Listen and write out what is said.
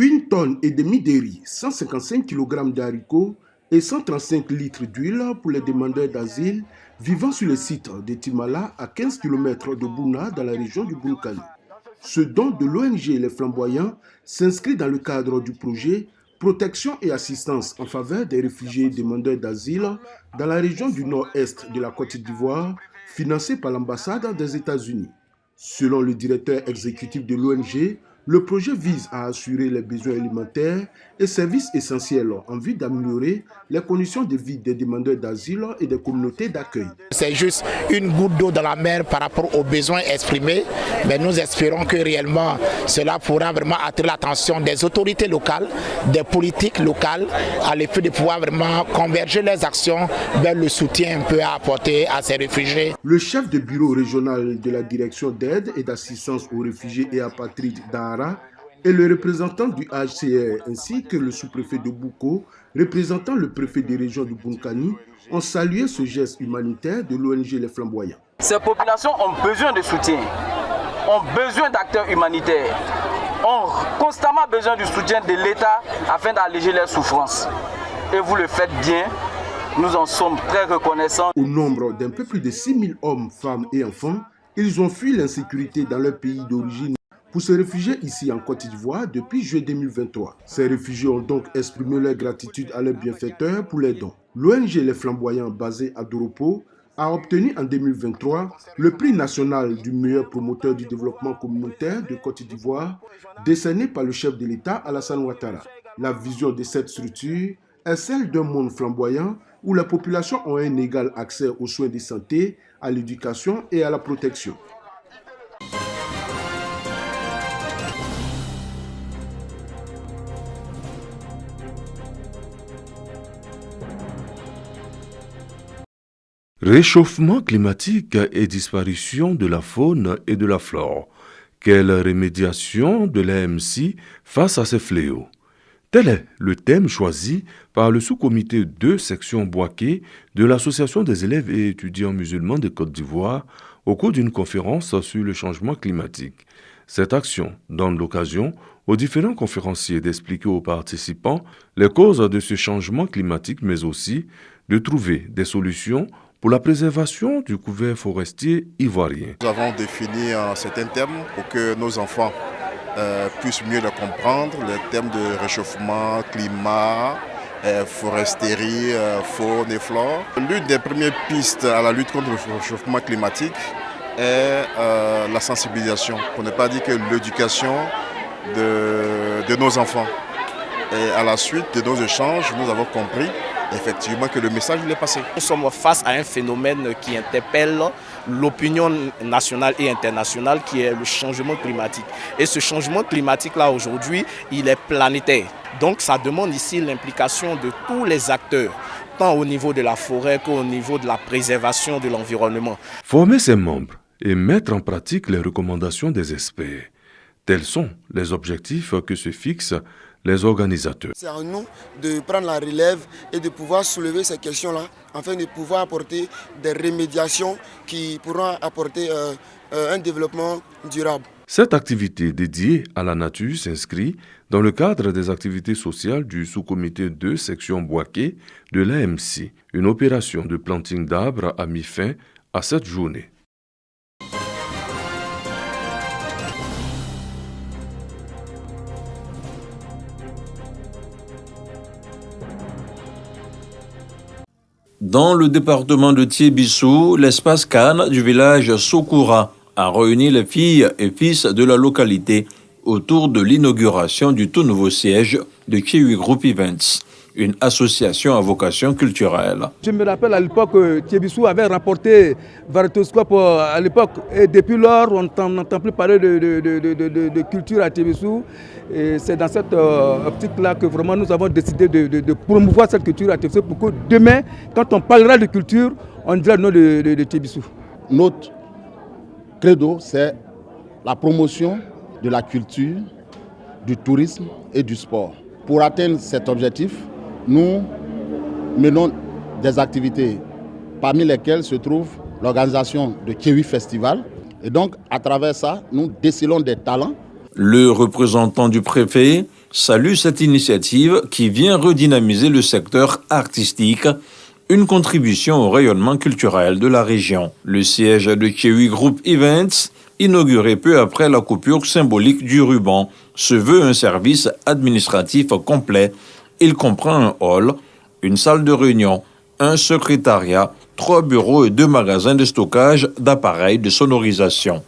1,5 tonne de riz, 155 kg d'haricots et 135 litres d'huile pour les demandeurs d'asile vivant sur le site de Timala à 15 km de Bouna dans la région du Boulkani. Ce don de l'ONG Les Flamboyants s'inscrit dans le cadre du projet Protection et assistance en faveur des réfugiés demandeurs d'asile dans la région du nord-est de la Côte d'Ivoire, financé par l'ambassade des États-Unis. Selon le directeur exécutif de l'ONG, le projet vise à assurer les besoins alimentaires et services essentiels en vue d'améliorer les conditions de vie des demandeurs d'asile et des communautés d'accueil. C'est juste une goutte d'eau dans la mer par rapport aux besoins exprimés, mais nous espérons que réellement cela pourra vraiment attirer l'attention des autorités locales, des politiques locales, à l'effet de pouvoir vraiment converger les actions vers le soutien un peu à apporter à ces réfugiés. Le chef de bureau régional de la direction d'aide et d'assistance aux réfugiés et apatrides d'Ara et le représentant du HCR ainsi que le sous-préfet de Bouko, représentant le préfet des régions du Boulkani, ont salué ce geste humanitaire de l'ONG Les Flamboyants. Ces populations ont besoin de soutien, ont besoin d'acteurs humanitaires, ont constamment besoin du soutien de l'État afin d'alléger leurs souffrances. Et vous le faites bien, nous en sommes très reconnaissants. Au nombre d'un peu plus de 6 000 hommes, femmes et enfants, ils ont fui l'insécurité dans leur pays d'origine pour se réfugier ici en Côte d'Ivoire depuis juillet 2023. Ces réfugiés ont donc exprimé leur gratitude à leurs bienfaiteurs pour les dons. L'ONG Les Flamboyants, basée à Doropo, a obtenu en 2023 le prix national du meilleur promoteur du développement communautaire de Côte d'Ivoire, décerné par le chef de l'État Alassane Ouattara. La vision de cette structure est celle d'un monde flamboyant où la population a un égal accès aux soins de santé, à l'éducation et à la protection. Réchauffement climatique et disparition de la faune et de la flore. Quelle rémédiation de l'AMC face à ces fléaux? Tel est le thème choisi par le sous-comité 2 section Boaké de l'Association des élèves et étudiants musulmans de Côte d'Ivoire au cours d'une conférence sur le changement climatique. Cette action donne l'occasion aux différents conférenciers d'expliquer aux participants les causes de ce changement climatique, mais aussi de trouver des solutions pour la préservation du couvert forestier ivoirien. Nous avons défini certains thèmes pour que nos enfants puissent mieux le comprendre, les thèmes de réchauffement, climat, foresterie, faune et flore. L'une des premières pistes à la lutte contre le réchauffement climatique est la sensibilisation, pour ne pas dire que l'éducation de nos enfants. Et à la suite de nos échanges, nous avons compris effectivement que le message est passé. Nous sommes face à un phénomène qui interpelle l'opinion nationale et internationale, qui est le changement climatique. Et ce changement climatique-là, aujourd'hui, il est planétaire. Donc ça demande ici l'implication de tous les acteurs, tant au niveau de la forêt qu'au niveau de la préservation de l'environnement. Former ses membres et mettre en pratique les recommandations des experts. Tels sont les objectifs que se fixent les organisateurs. C'est à nous de prendre la relève et de pouvoir soulever ces questions-là afin de pouvoir apporter des remédiations qui pourront apporter un développement durable. Cette activité dédiée à la nature s'inscrit dans le cadre des activités sociales du sous-comité 2 section Boaké de l'AMC, une opération de planting d'arbres a mis fin à cette journée. Dans le département de Thiébissou, l'espace Cannes du village Sokoura a réuni les filles et fils de la localité autour de l'inauguration du tout nouveau siège de Kiwi Group Events, une association à vocation culturelle. Je me rappelle à l'époque, Thiébissou avait rapporté Varitoscope à l'époque, et depuis lors, on n'entend plus parler de culture à Thiébissou. Et c'est dans cette optique-là que vraiment nous avons décidé de promouvoir cette culture à Thiébissou pour que demain, quand on parlera de culture, on dira le nom de Thiébissou. Notre credo, c'est la promotion de la culture, du tourisme et du sport. Pour atteindre cet objectif, nous menons des activités parmi lesquelles se trouve l'organisation de Kiwi Festival. Et donc, à travers ça, nous décelons des talents. Le représentant du préfet salue cette initiative qui vient redynamiser le secteur artistique, une contribution au rayonnement culturel de la région. Le siège de Chewi Group Events, inauguré peu après la coupure symbolique du ruban, se veut un service administratif complet. Il comprend un hall, une salle de réunion, un secrétariat, 3 bureaux et 2 magasins de stockage d'appareils de sonorisation.